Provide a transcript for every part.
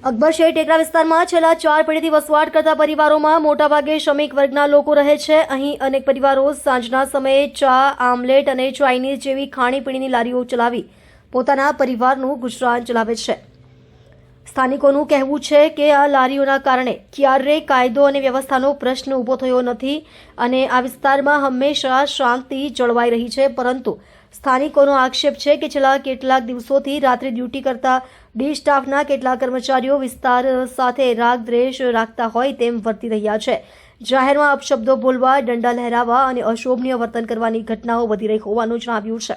અકબરશેઠ ટેકરા વિસ્તારમાં છેલ્લા 4 પેઢીથી વસવાટ કરતા પરિવારોમાં મોટાભાગે શ્રમિક વર્ગના લોકો રહે છે. અહીં અનેક પરિવારો સાંજના સમયે ચા, આમલેટ અને ચાઇનીઝ જેવી ખાણીપીણીની લારીઓ ચલાવી પોતાના પરિવારનું ગુજરાન ચલાવે છે. સ્થાનિકોનું કહેવું છે કે આ લારીઓના કારણે ક્યારેય કાયદો અને વ્યવસ્થાનો પ્રશ્ન ઊભો થયો નથી અને આ વિસ્તારમાં હંમેશા શાંતિ જળવાઈ રહી છે. પરંતુ સ્થાનિકોનો આક્ષેપ છે કે છેલ્લા કેટલાક દિવસોથી રાત્રે ડ્યુટી કરતા ડી સ્ટાફના કેટલાક કર્મચારીઓ વિસ્તાર સાથે રાગદ્વેષ રાખતા હોય તેમ વર્તી રહ્યા છે. જાહેરમાં અપશબ્દો બોલવા, ડંડા લહેરાવવા અને અશોભનીય વર્તન કરવાની ઘટનાઓ વધી રહી હોવાનું જણાવ્યું છે.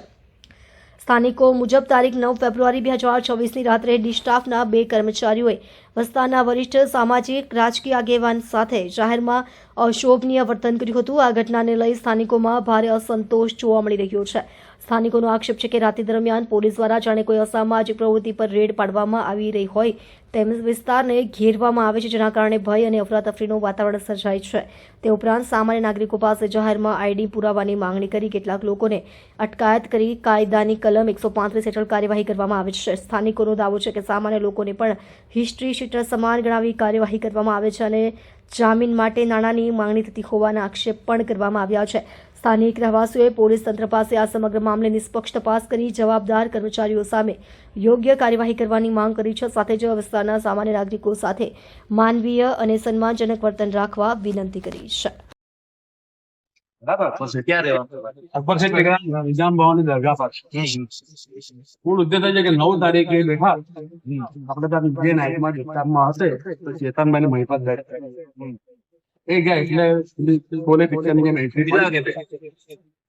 સ્થાનિકો મુજબ તારીખ 9 ફેબ્રુઆરી 2026ની રાત્રે ડી સ્ટાફના 2 કર્મચારીઓએ વિસ્તારના વરિષ્ઠ સામાજિક રાજકીય આગેવાન સાથે જાહેરમાં અશોભનીય વર્તન કર્યું હતું. આ ઘટનાને લઈ સ્થાનિકોમાં ભારે અસંતોષ જોવા મળી રહ્યો છે. સ્થાનિકોનો આક્ષેપ છે કે રાત્રિ દરમિયાન પોલીસ દ્વારા જાણે કોઈ અસામાજિક પ્રવૃત્તિ પર રેડ પાડવામાં આવી રહી હોય તેમ વિસ્તારને ઘેરવામાં આવે છે, જેના કારણે ભય અને અફરાતફરીનું વાતાવરણ સર્જાય છે. તે ઉપરાંત સામાન્ય નાગરિકો પાસે જાહેરમાં આઈડી પુરાવાની માંગણી કરી કેટલાક લોકોને અટકાયત કરી કાયદાની કલમ 135 હેઠળ કાર્યવાહી કરવામાં આવે છે. સ્થાનિકોનો દાવો છે કે સામાન્ય લોકોને પણ હિસ્ટ્રી શીટર સમાન ગણાવી કાર્યવાહી કરવામાં આવે છે અને જામીન માટે નાણાંની માંગણી થતી હોવાના આક્ષેપ પણ કરવામાં આવ્યા છે. સ્થાનિક રહેવાસીઓએ પોલીસ તંત્ર પાસે આ સમગ્ર મામલે નિષ્પક્ષ તપાસ કરી જવાબદાર કર્મચારીઓ સામે યોગ્ય કાર્યવાહી કરવાની માંગ કરી છે. સાથે જ વિસ્તારના સામાન્ય નાગરિકો સાથે માનવીય અને સન્માનજનક વર્તન રાખવા વિનંતી કરી છે. અકબરશેઠ ટેકરા નિઝામ ભવાની દરગાહ પાસે મૂળ ઉદ્દેશ છે કે 9 તારીખે બેઠા આપણે ત્યાં જે નાઇટમાં વિસ્તારમાં હશે તો ચેતનભાઈ મહિપત જાય એ ગયા એટલે કોલે પિક્ચરની જેમ એન્ટ્રી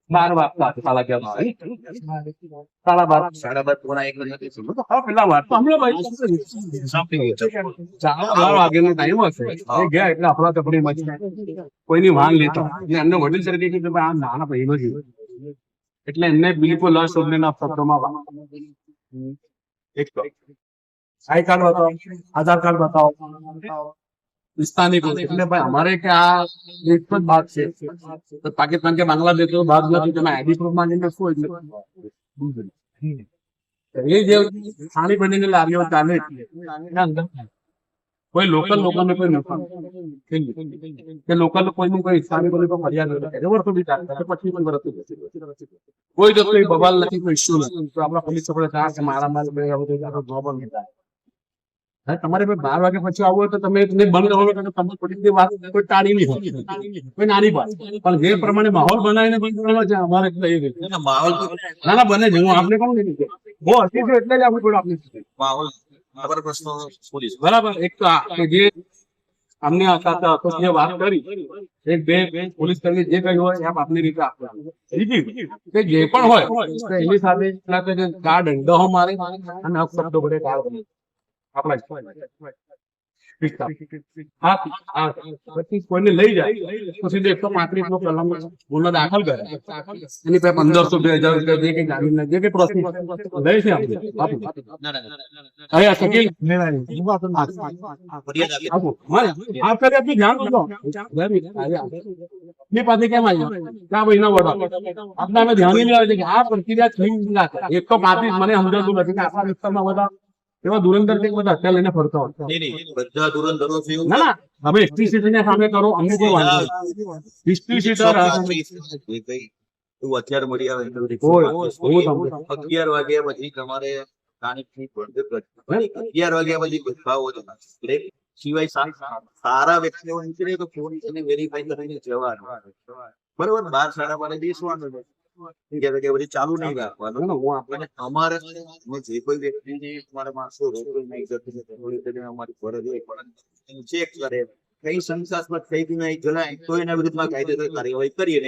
12 વાગતા સાડા 11 પોણા 1 હા પેલા વાત તો હમણાં ભાઈ 4 વાગ્યાનો ટાઈમ હશે એ ગયા એટલે અફરાતફરી મચી કોઈની માંગ લેતા એટલે એમને વડીલ તરીકે કે આ નાના ભાઈનો છે એટલે એમને બિલકુલ અશોભનીય શબ્દોમાં એક તો આઈ કાર્ડ બતાવો, આધાર કાર્ડ બતાવો. સ્થાનિકો એટલે ભાઈ અમારે કે આ એક જ ભાગ છે તો પાકિસ્તાન કે બાંગ્લાદેશ નો ભાગ નથી, તમે આઈડી પ્રૂફ માંગીને શું એટલે એ જે ખાણીપીણીની લારીઓ ચાલે અંદર કોઈ લોકલ લોકોને કોઈ નુકસાન કે લોકલ કોઈનું કોઈ સ્થાનિકોને કોઈ ફરિયાદ નથી વર્ષો બી ચાલે પછી પણ વર્ષો કોઈ તો કોઈ બવાલ નથી, કોઈ ઇસ્યુ નથી. તો આપણા પોલીસ આપણે મારા મારા તમારે 12 વાગ્યા પછી આવવું હોય તો તમે બંધ રહો તો તમે પોલીસની વાત કોઈ ટાળી નહીં હોય, કોઈ નાની વાત પણ જે પ્રમાણે માહોલ બનાવીને બંધ કરવાનો છે અમારે એટલે માહોલ ના બને છે. હું આપને કહું ને બહુ હસી છે એટલે જ આપણે થોડું આપણી માહોલ બરાબર. એક તો જે અમને જે વાત કરી એક બે પોલીસ કર્મી જે કહ્યું હોય આપ આપની રીતે આપવાનું, કે જે પણ હોય એની સાથે કાર દંડો મારે અને અપશબ્દો બધે કાર બને કોઈને લઈ જાય તો સીધો 135 નો કલમ ગુનો દાખલ કરે એની પાસે 1500 2000 જે કઈ પ્રોસેસ લઈ છે આપણી પાસે કેમ આવી ક્યાં મહિના વડો આપણે અમે ધ્યાન નહીં આવે છે કે આ પ્રક્રિયા થઈ ના 135 મને સમજાતું નથી કે આપણા વિસ્તારમાં બધા એવા ધુરંધર છે બધા અત્યારે લઈને ફરતા હોય. બધા ધુરંધરો છે ના હવે હિસ્ટ્રી સીટર સામે કરો અમને કોઈ વાંધો હિસ્ટ્રી સીટર અત્યારે મળી આવે 11 વાગ્યા પછી તમારે 11 વાગ્યા પછી ગુસ્સાઓ સિવાય સારા વ્યક્તિઓ નીકળે તો પોલીસ એને વેરીફાઈ કરીને જવાનું બરોબર. 12-12 બેસવાનું પછી ચાલુ નહીં રાખવાનું. અમારે જે કોઈ વ્યક્તિ તમારા માણસો અમારી ફરજ હોય પણ ચેક કરે કઈ શંકાસ્પદ થઈ નહીં જણાય તો એના વિરુદ્ધમાં કાયદેસર કાર્યવાહી કરીએ.